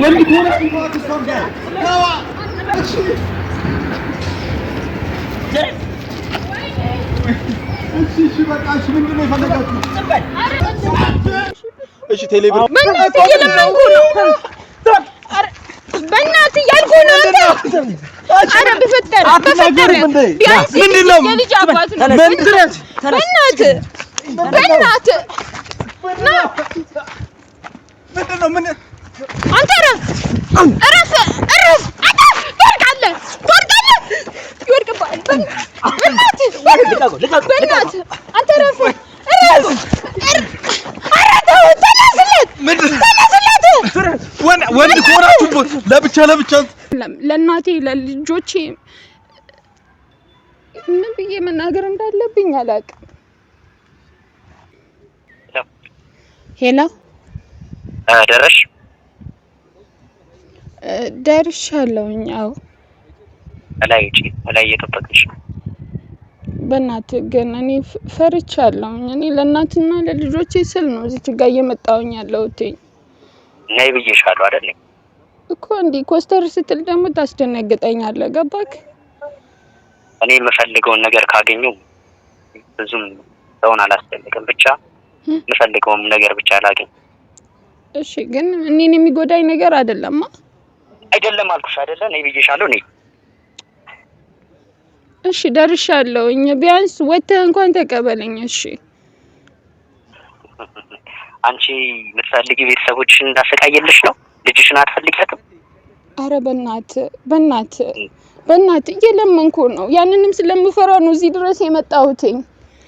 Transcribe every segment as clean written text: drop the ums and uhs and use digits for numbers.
ወንድ ኮራ ይፋት ሰው ጋር ያዋ እሺ በቃ እሺ ምንድነው የፈለጋችሁ? እሺ ቴሌብር በእናትህ እየለመንኩ ነው። በእናትህ ያልኩህ ነው አንተ። ኧረ በፈጠረ ቢያንስ የልጅ አባት ነው። በእናትህ ና ምንድነው ምን አንተ እረፍ ትወድቃለህ በእናትህ አንተ እረፍ ወንድ ኮራችሁ ለብቻ ለእናቴ ለልጆቼ ምን ብዬ መናገር እንዳለብኝ አላውቅም። ሄሎ ደርሻለሁኝ። አዎ ላይ እየጠበቅሽ ነው። በእናትህ ግን እኔ ፈርቻለሁኝ። እኔ ለእናትና ለልጆቼ ስል ነው እዚች ጋር እየመጣሁኝ ያለሁት። ነይ ብዬሻለሁ አይደል እኮ እንዲህ ኮስተር ስትል ደግሞ ታስደነግጠኛለህ። ገባክ? እኔ የምፈልገውን ነገር ካገኘው ብዙም ሰውን አላስደንቅም። ብቻ የምፈልገውን ነገር ብቻ ላገኝ። እሺ ግን እኔን የሚጎዳኝ ነገር አይደለም አልኩሽ አይደለ? ነይ ብዬሻለሁ። ነይ እሺ ደርሻለሁኝ። ቢያንስ ወተህ እንኳን ተቀበለኝ። እሺ አንቺ የምትፈልጊ ቤተሰቦችሽን እንዳሰቃየልሽ ነው? ልጅሽን አትፈልጊያትም? አረ በእናትህ እየለመንኩ ነው። ያንንም ስለምፈራ ነው እዚህ ድረስ የመጣሁትኝ።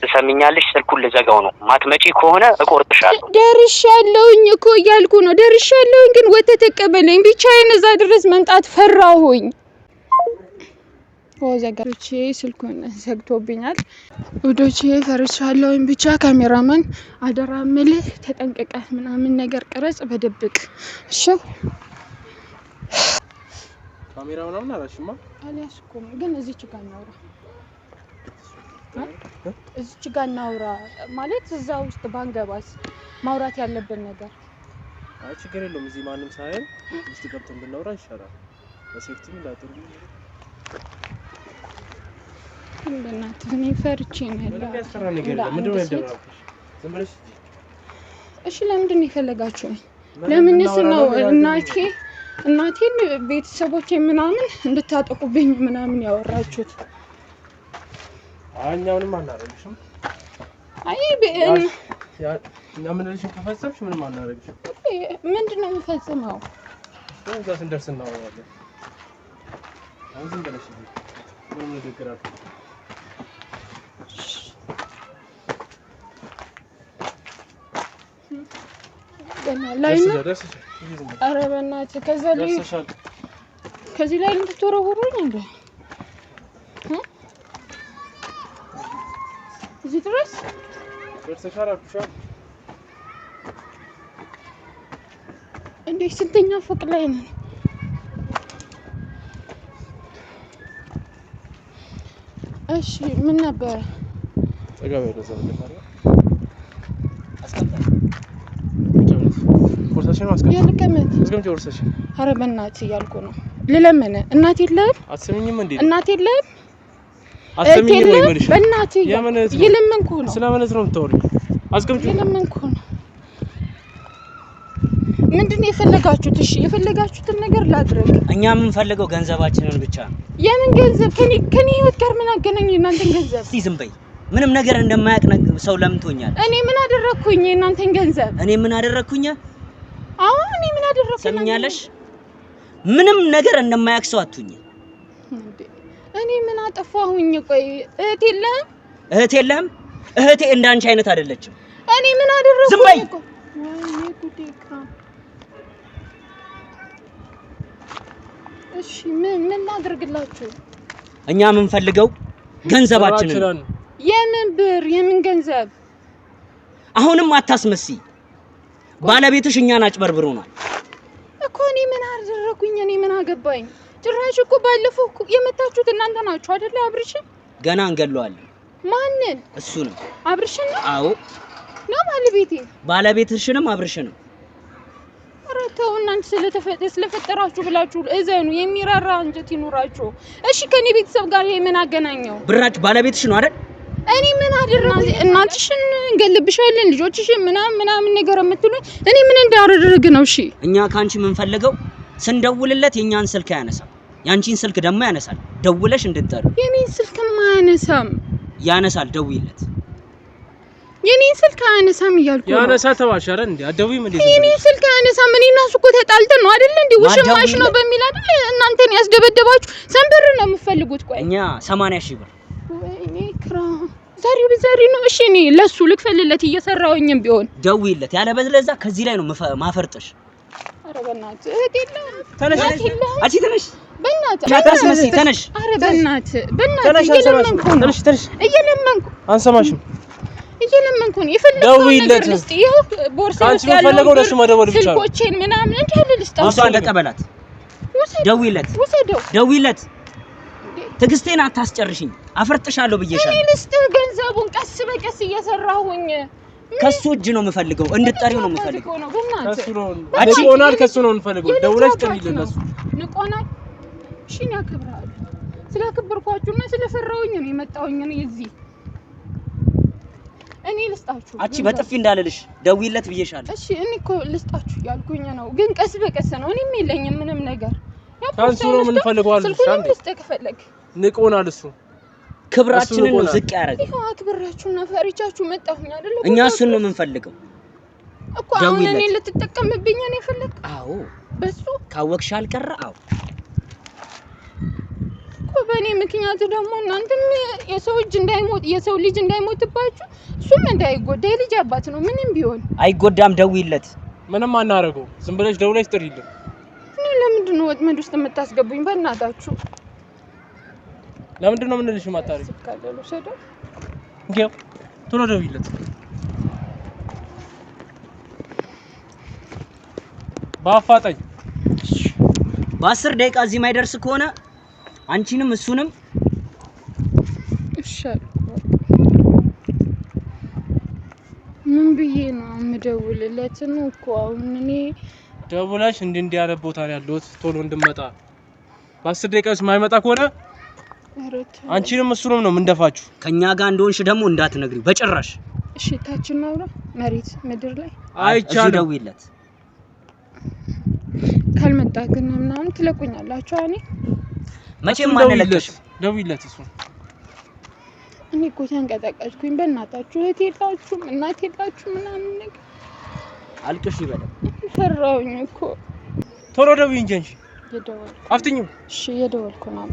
ትሰሚኛለሽ? ስልኩን ልዘጋው ነው። ማትመጪ ከሆነ እቆርጥሻለሁ። ደርሻለሁኝ እኮ እያልኩ ነው። ደርሻለሁኝ ግን ወተህ ተቀበለኝ። ብቻዬን እዛ ድረስ መምጣት ፈራሁኝ። ወዘጋች ስልኩን ዘግቶብኛል። ወዶቼ ፈርቻለሁኝ። ብቻ ካሜራማን አደራ ምልህ ተጠንቀቀህ ምናምን ነገር ቀረጽ በደብቅ እሺ። ካሜራው ምናምን አላሽማ አልያዝኩም፣ ግን እዚች ጋር እናውራ ማለት እዛ ውስጥ ባንገባስ ማውራት ያለብን ነገር። አይ ችግር የለውም። እዚህ ማንም ሳይል ውስጥ ገብተን ብናወራ ይሻላል። በሴፍቲም ላጥሩ እንደናንተ እኔ ፈርቼ ነው ያለው። ያስፈራ ነገር የለም። ምንድነው ያደረኩሽ? ዝም ብለሽ እሺ ለምንድን ነው የፈለጋችሁኝ? ለምንስ ነው እናቴን ቤተሰቦቼ ምናምን እንድታጠቁብኝ ምናምን ያወራችሁት? እኛውንም አናረግሽም። አይ እኛ ምንልሽ ከፈጸምሽ ምንም አናረግሽም። ምንድነው የምፈጽመው? እዛ ስንደርስ እናወራለን። አሁን ዝም ብለሽ ምንም ነገር አትበይ። ላይ ነው። ኧረ በእናትህ ከዚህ ላይ ልትወረውሩኝ እንዴ? እዚህ ድረስ እንዴ? ስንተኛ ፎቅ ላይ ነን? እሺ ምን ነበር? ጸጋው ወደዛ ለካራ የልቀመት ኧረ በእናትህ እያልኩ ነው። ልለምን እናት የለህም? አትሰሚኝም እንዴ? እናት የለህም? አትሰሚኝም ወይ መልሽ? በእናትህ የለመንኩ ነው። ስለማለት ነው የምታወሪው? አስቀምጪው። የለመንኩ ነው። ምንድነው የፈለጋችሁት? እሺ የፈለጋችሁትን ነገር ላድርግ። እኛ የምንፈልገው ገንዘባችንን ብቻ ነው። የምን ገንዘብ? ከኔ ህይወት ጋር ምን አገናኝ እናንተን ገንዘብ? እስቲ ዝም በይ። ምንም ነገር እንደማያውቅ ሰው ለምቶኛል። እኔ ምን አደረኩኝ? እናንተን ገንዘብ እኔ ምን አደረኩኝ? አሁን እኔ ምን አደረኩኝ? ሰምኛለሽ? ምንም ነገር እንደማያውቅ ሰው አትሁኝ። እኔ ምን አጠፋሁኝ? ቆይ እህት የለህም? እህቴ እንዳንቺ አይነት አይደለችም። እኔ ምን አደረኩኝ? ዝም በይ። እሺ ምን ላድርግላችሁ? እኛ የምንፈልገው ገንዘባችንን። የምን ብር? የምን ገንዘብ? አሁንም አታስመስይ። ባለቤትሽ እኛን አጭበርብሮናል እኮ። እኔ ምን አደረኩኝ? እኔ ምን አገባኝ? ጭራሽ እኮ ባለፈው የመታችሁት እናንተ ናችሁ አይደለ? አብርሽን ገና እንገለዋለን። ማንን? እሱንም። አብርሽን ነው? አዎ ነው ባለቤቴ። ባለቤትሽንም አብርሽንም። ኧረ ተው እናንተ ስለፈጠራችሁ ብላችሁ እዘኑ የሚራራ አንጀት ይኑራችሁ እሺ ከኔ ቤተሰብ ጋር ይሄ ምን አገናኘው ብራች ባለቤትሽ ነው አይደል እኔ ምን አደረኩ እናትሽን እንገልብሻለን ልጆችሽን ምናምን ነገር የምትሉ እኔ ምን እንዳደረግ ነው እሺ እኛ ካንቺ ምን ፈልገው ስንደውልለት የኛን ስልክ ያነሳል ያንቺን ስልክ ደግሞ ያነሳል ደውለሽ እንድትጠሩ የኔን ስልክ ማያነሳም ያነሳል ደውይለት የኔን ስልክ አያነሳም ይያልኩ ያነሳ ተባልሽ አይደል እንዴ አደውይም እንዴ የኔን ስልክ አያነሳም እኔ እና እሱ እኮ ተጣልተን ነው አይደል እንዴ ውሽማሽ ነው በሚል አይደል እናንተን ያስደበደባችሁ ሰንበር ነው የምፈልጉት ቆይ እኛ 80,000 ብር ወይኔ ክራ ዛሬ ነው እሺ እኔ ለሱ ልክፈልለት እየሰራውኝም ቢሆን ደውይለት ያለ በለዛ ከዚህ ላይ ነው ማፈርጥሽ አረ በእናትህ እህቴላ ተነሽ አንቺ ተነሽ በእናትህ ያታስመስይ ተነሽ አረ በእናትህ እየለመንኩ አንሰማሽም እየለመንኩ ነው የፈለከው ነገር ልስጥ ይሄው ቦርሳው አንቺ የፈለገው ለሱ መደወል ብቻ ነው ስልኮቼን ምናምን እንዳለ ልስጣው እሷ እንደቀበላት ደውይለት ደውይለት ትግስቴን አታስጨርሽኝ አፈርጥሻለሁ ብዬሻለሁ እኔ ልስጥ ገንዘቡን ቀስ በቀስ እየሰራሁኝ ከሱ እጅ ነው የምፈልገው እንድትጠሪው ነው የምፈልገው ከሱ ነው ንቆናል ከሱ ነው የምፈልገው ደውለሽ ጠሪልን እሱ ንቆናል እሺ ነው ያከብራል ስለከበርኳችሁና ስለፈራሁኝ ነው የመጣሁኝ ነው እዚህ እኔ ልስጣችሁ አቺ በጥፊ እንዳለልሽ ደውይለት ብዬሻለሁ እሺ እኔ እኮ ልስጣችሁ ያልኩኝ ነው ግን ቀስ በቀስ ነው እኔም የለኝም ምንም ነገር ከሱ ነው ምን ፈልገዋል ስልኩን ልስጥህ ከፈለክ ንቆናል እሱ ክብራችንን ነው ዝቅ ያደረገ ይሄው አክብራችሁና ፈሪቻችሁ መጣሁኝ አይደል እኛ እሱን ነው የምንፈልገው እኮ አሁን እኔ ልትጠቀምብኝ ነው የፈለክ አዎ በሱ ካወቅሽ አልቀረ አዎ እኮ በእኔ ምክንያት ደግሞ እናንተም የሰው ልጅ እንዳይሞትባችሁ እሱም እንዳይጎዳ የልጅ አባት ነው ምንም ቢሆን አይጎዳም ደውይለት ምንም አናረገው ዝም ብለሽ ደውለሽ ጥሪልን እኔ ለምንድን ነው ወጥመድ ውስጥ የምታስገቡኝ በእናታችሁ ለምንድን ነው ምንልሽ ማጣሪ ካለሉ ሰደው እንዴው ቶሎ ደውይለት ባፋጣኝ በ10 ደቂቃ እዚህ ማይደርስ ከሆነ አንቺንም እሱንም እሻል ምን ብዬ ነው የምደውልለት ነው እኮ አሁን እኔ ደውላሽ እንዲህ ያለ ቦታ ላይ ያለሁት ቶሎ እንድመጣ በ10 ደቂቃ ውስጥ ማይመጣ ከሆነ አንቺንም እሱንም ነው ምንደፋችሁ ከኛ ጋር እንደሆንሽ ደግሞ እንዳትነግሪ በጭራሽ እሺ ታችን ነው መሬት ምድር ላይ አይቻልም ደውይለት ካልመጣ ግን ምናምን ትለቁኛላችሁ እኔ መቼም አንለቀሽ ደውይለት እሱ እኔ እኮ ተንቀጠቀጥኩኝ በእናታችሁ እህት የላችሁም እናት የላችሁም ምናምን ነገር አልቅሽ ይበለ ፈራውኝ እኮ ቶሎ ደውይ እንጂ አንቺ የደወልኩ አፍጥኙ እሺ የደወልኩ ነው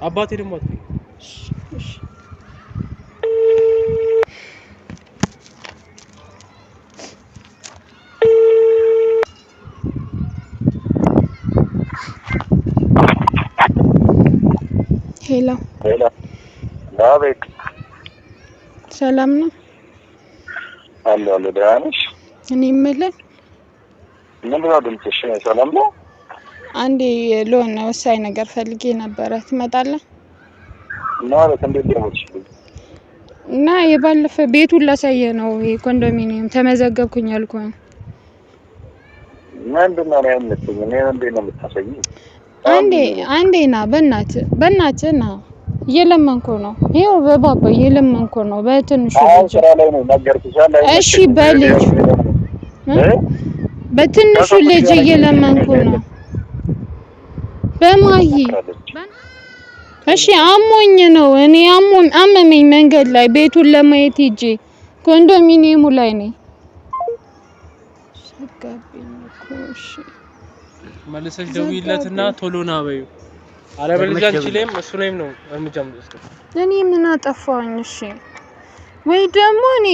አባቴ ደግሞ አትይ እሺ ሄሎ አቤት ሰላም ነው አሎ ደህና ነሽ እኔ የምልህ ምንድን ነው ድምፅሽ ሰላም ነው አንዴ ለሆነ ወሳኝ ነገር ፈልጌ ነበረ ትመጣለህ ማለት እንዴት ደሞች እና የባለፈ ቤቱን ላሳየ ነው የኮንዶሚኒየም ተመዘገብኩኝ አልኩኝ ምንድን ነው ያመጣኝ እኔ እንዴት ነው የምታሳይኝ አንዴ ና በእናትህ ና እየለመንኩ ነው ይኸው በባባ እየለመንኩ ነው በትንሹ ልጅ ስራ ላይ ነው ነገርኩሻለሁ እሺ በልጅ በትንሹ ልጅ እየለመንኩ ነው በማሂ እሺ አሞኝ ነው እኔ አመመኝ መንገድ ላይ ቤቱን ለማየት ሂጂ ኮንዶሚኒየሙ ላይ ነኝ እሺ መልሰሽ ደውይለትና ቶሎ ና በይው አለበለዚያ አንቺ ላይም እሱ ላይም ነው እርምጃ የምትወስደው እኔ ምን አጠፋኝ እሺ ወይ ደግሞ እኔ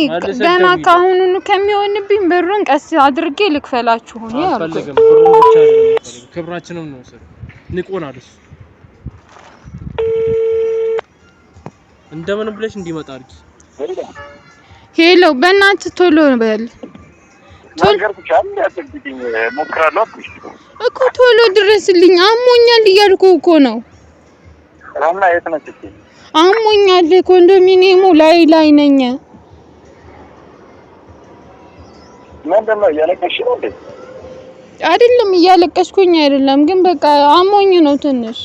ገና ካሁኑኑ ከሚሆንብኝ ብሩን ቀስ አድርጌ ልክፈላችሁ ነው ያልኩት አልፈልግም ብሩን ብቻ ነው ክብራችንም ነው ሰው ንቆናል እሱ እንደምን ብለሽ እንዲመጣ አድርጊ ሄሎ በእናትህ ቶሎ በል እኮ ቶሎ ድረስልኝ አሞኛል እያልኩ እኮ ነው ራና የት ነች አሞኛል ኮንዶሚኒየሙ ላይ ነኝ ምንድን ነው እያለቀሽ ነው እንዴ አይደለም እያለቀስኩኝ አይደለም ግን በቃ አሞኝ ነው ትንሽ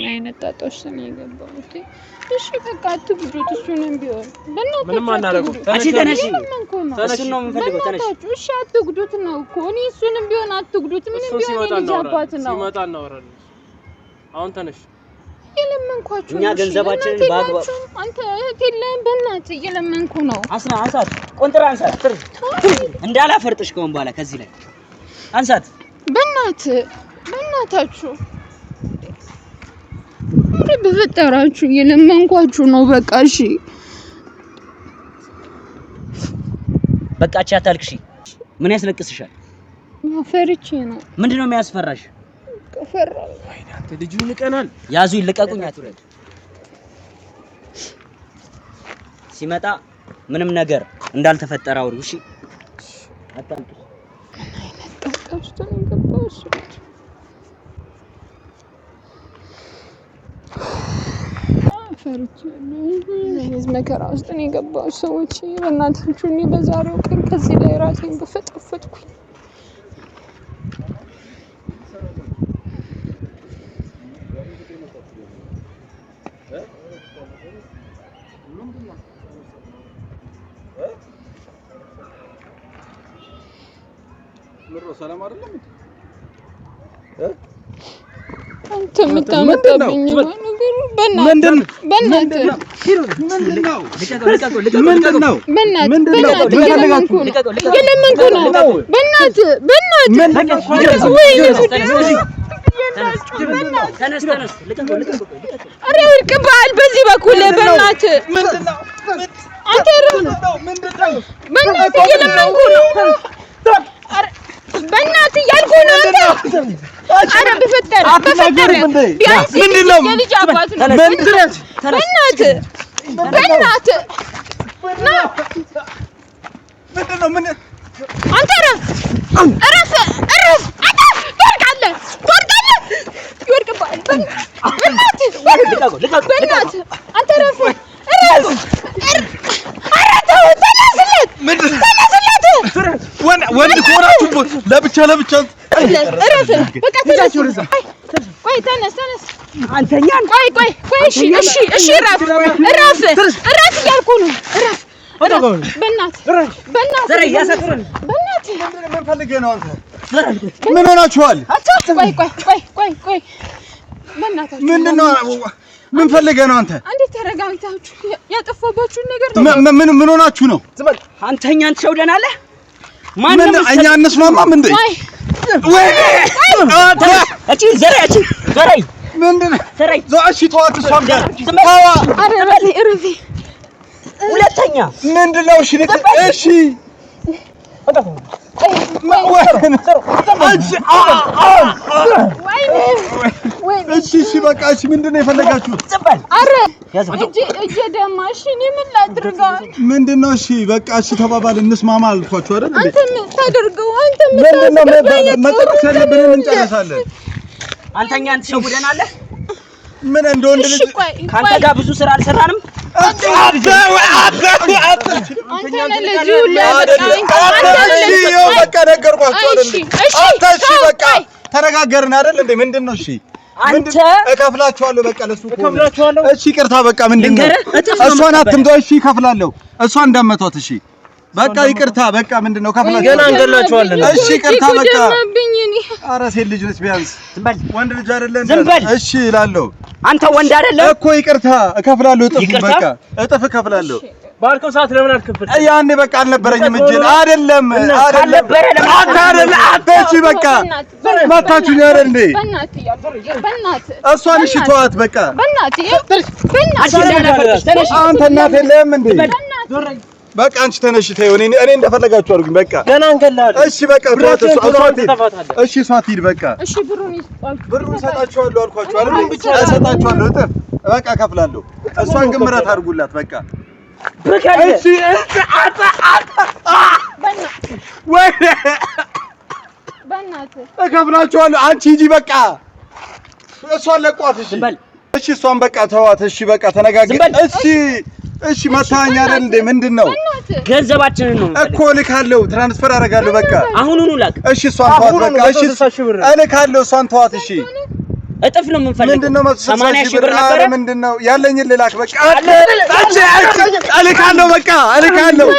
አይነት ጣጣሽ ነው የገባው። እሺ በቃ አትጉዱት እሱንም ቢሆን ምንም አናረገው። እሺ ተነሺ እሱን ነው የምፈልገው ተነሺ። እሺ አትጉዱት ነው እኮ እኔ እሱንም ቢሆን አትጉዱት ምንም ቢሆን ልጅ ነው ሲመጣ እናወራለን። አሁን ተነሽ እየለመንኳችሁ እኛ ገንዘባችንን በአግባብ አንተ እህቴን በእናትህ እየለመንኩ ነው። አንሳት ቆንጥራ አንሳት እንዳላፈርጥሽ ከሆነ በኋላ ከዚህ ላይ አንሳት በእናታችሁ ኧረ በፈጠራችሁ እየለመንኳችሁ ነው። በቃ እሺ በቃ አታልቅሺ። ምን ያስለቅስሻል? ፈርቼ ነው። ምንድነው የሚያስፈራሽ? ፈራው አንተ ልጁ ይንቀናል። ያዙ ይልቀቁኝ አትበል። ሲመጣ ምንም ነገር እንዳልተፈጠረ አውሩ እሺ። አታልቅሽ። መከራ ውስጥ ነው የገባው። ሰዎች በእናታችሁ እኔ በዛሬው ቀን ከዚህ ላይ ራሴን በፈጠፈጥኩኝ። ሰላም አይደለም አንተ የምታመጣብኝ ነገር በእናትህ ኧረ ይልቅብሃል በዚህ በኩል በእናትህ አንተ በእናትህ እየለመንኩ ነው። በእናትህ እያልኩህ ነው አንተ ኧረ በፈጠረ ቢያንስ የልጅ አባት ነው። በእናትህ አንተ እረፍ ይወድቅብሃል። በእናትህ አንተ እረፍ ወንድ ከሆናችሁ ለብቻ እረፍ በቃ ተነስ። ቆይ ተነስ አንተኛን ቆይ እሺ እረፍ እያልኩህ ነው። እረፍ በእናትህ ምን ፈልገህ ነው አንተ? ምን ሆናችኋል? ቆይ በእናትህ ምንድነው? ምን ፈልገህ ነው አንተ? እንዴት ተረጋግታችሁ ያጠፋባችሁን ነገር ምን ሆናችሁ ነው? አንተኛን ትሸውደናለህ? ምን እኛ እንስማማም እንዴ? ወይኔ እቺ ዘራይ ምንድነው? እሺ ተዋት። እሷም ጋር እረፊ ሁለተኛ ምንድነው? እሺ እሺ በቃ እሺ ምንድነው የፈለጋችሁት? አረ እጄ ደማሽ እኔ ምን ላድርግ? ምንድነው? እሺ በቃ እሺ ተባባል እንስማማ አልኳችሁ አይደል? አንተ ምን ታደርገው? አንተ ምን ምንድነው? መጠቅስ ያለብንን እንጨርሳለን። አንተኛን ትሸውደናለህ? ምን እንደወንድ ልጅ ካንተ ጋር ብዙ ስራ አልሰራንም። በቃ ነገርኳችሁ አይደል? እሺ በቃ ተነጋገርን አይደል እንዴ? ምንድነው? እሺ አንተ እከፍላችኋለሁ። በቃ ለሱ እከፍላችኋለሁ። እሺ ይቅርታ በቃ ምንድነው? እሷን አትምጣው። እሺ እከፍላለሁ። እሷን እንዳመቷት። እሺ በቃ ይቅርታ በቃ ምንድነው? እከፍላለሁ። ገና እንገላችኋለን። እሺ ይቅርታ በቃ ኧረ ሴት ልጅ ነች ቢያንስ ወንድ ልጅ አይደለም። እሺ እላለሁ። አንተ ወንድ አይደለም እኮ ይቅርታ እከፍላለሁ። እጥፍ በቃ እጥፍ እከፍላለሁ። ባልከው ሰዓት ለምን አልከፈልም? ያኔ በቃ አልነበረኝም እጄ አይደለም እሺ በቃ መታችሁኝ አይደል እንዴ? እሷን እሺ ተዋት በቃ አንተ እናት የለህም እንዴ? በቃ አንቺ ተነሽ ተይው። እኔ እንደፈለጋችሁ አድርጉኝ በቃ ገና እንገላለን። እሺ በቃ ተዋት። እሺ እሷ ትሂድ በቃ እሺ ብሩን እሰጣችኋለሁ አልኳችሁ አይደል? እሰጣችኋለሁ እጥፍ በቃ እከፍላለሁ። እሷን ግን ምሕረት አድርጉላት በቃ እሺ ወይኔ በእናትህ እከፍላችኋለሁ። አንቺ ሂጂ በቃ እሷን ለቋት። እሺ እሷን በቃ ተዋት። እሺ በቃ ተነጋገር። እሺ እሺ መታኛ አይደል እንዴ? ምንድነው? ገንዘባችንን ነው እኮ ልካለሁ፣ ትራንስፈር አደርጋለሁ። በቃ አሁኑኑ ላክ። እሺ እሷን ተዋት በቃ። እሺ እልካለሁ፣ እሷን ተዋት። እሺ እጥፍ ነው የምንፈልገው። ምንድነው 80 ሺህ ብር ነበረ። ምንድነው ያለኝን ልላክ በቃ። እልካለሁ በቃ እልካለሁ።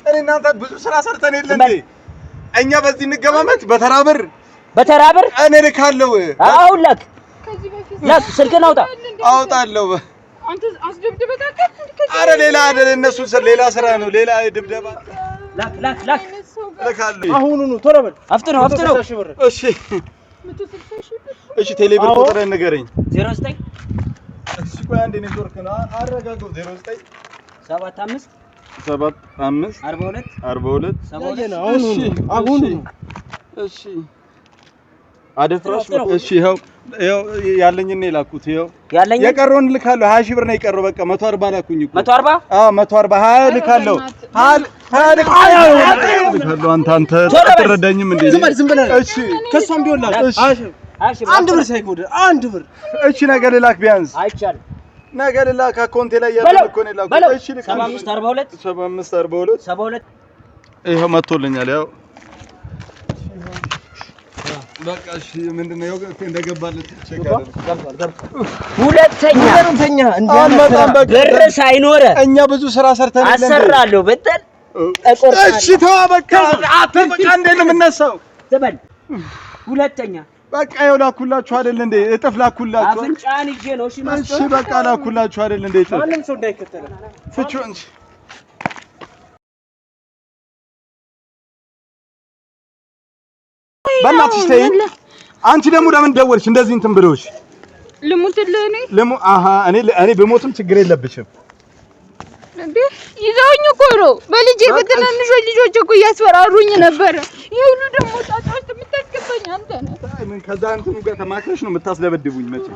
እኔ እናንተ ብዙ ስራ ሰርተን የለ እንዴ? እኛ በዚህ እንገማመት በተራ ብር እኔ ልካለሁ። አሁን ላክ ስልክህን አውጣለሁ። አንተ አስደብድበታከል። አረ ሌላ አይደል፣ እነሱ ሌላ ስራ ነው፣ ሌላ ድብደባ። ላክ ልካለሁ። አሁኑኑ ቶሎ በል አፍጥነው። እሺ ቴሌብር ቁጥርህን ንገረኝ። 09 እሺ ቆይ አንዴ ኔትወርክ ነው አረጋጋው። 09 75 42 አሁኑኑ እሺ አደፍራሽ። እሺ ይኸው ያለኝን ነው የላኩት። ይኸው የቀረውን ልካለሁ። 20 ሺህ ብር ነው የቀረው። በቃ 140 ላኩኝ እኮ 140። አዎ 140 20 ልካለሁ። 20 ልካለሁ። አንተ አትረዳኝም እንዴ? ዝም ብለህ እሺ ከሷም ቢሆን ላክ። አንድ ብር ሳይጎድ አንድ ብር። እሺ ነገ ልላክ ቢያንስ አይቻልም። ነገ ልላክ። አካውንቴ ላይ ያለው እኮ ነው የላኩት። እሺ ልካለሁ። 7542 ይኸው መጥቶልኛል። ያው በቃ እሺ ምንድነው ያው እንደገባለት ቼክ አደረኩ። ሁለተኛ እንዳመጣም በቃ ብር ሳይኖር እኛ ብዙ ስራ ሰርተን አሰራለሁ ብትል እሺ ተው በቃ አትበቃ። እንዴት ነው የምነሳው? ዘበል ሁለተኛ በቃ ይኸው ላኩላችሁ አይደል እንዴ? እጥፍ ላኩላችሁ። አፍንጫን ይዤ ነው። እሺ በቃ ላኩላችሁ አይደል እንዴ? ማንም ሰው እንዳይከተለ ፍቹ እንጂ በእናትሽ ተይ። አንቺ ደግሞ ለምን ደወልሽ እንደዚህ እንትን ብለውሽ? ልሙትልህ እኔ በሞትም ችግር የለብሽም እንዴ? ይዘውኝ እኮ ነው በልጄ በትናንሽ ልጆች እኮ እያስፈራሩኝ ነበር። ይሁሉ ደግሞ ጣጣዎች የምታስገባኝ አንተ ነህ። ምን ከዛ እንትኑ ጋር ተማክረሽ ነው የምታስለበድቡኝ? መቼ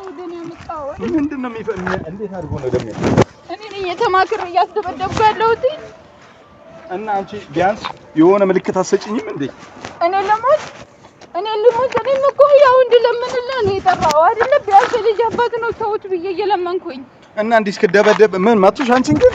ምንድነው እንዴት አድርጎ ነው ደግሞ እኔ ነኝ የተማክረ እያስደበደብኩ ያለሁት? እና አንቺ ቢያንስ የሆነ ምልክት አትሰጪኝም እንዴ? እኔ ልሞት እኮ ያው እንድለምንልህ ነው የጠራው አይደለ? ቢያንስ ልጅ አባት ነው ተውት ብዬ እየለመንኩኝ እና እንዲህ እስክደበደብ ምን ማጥሽ አንቺን ግን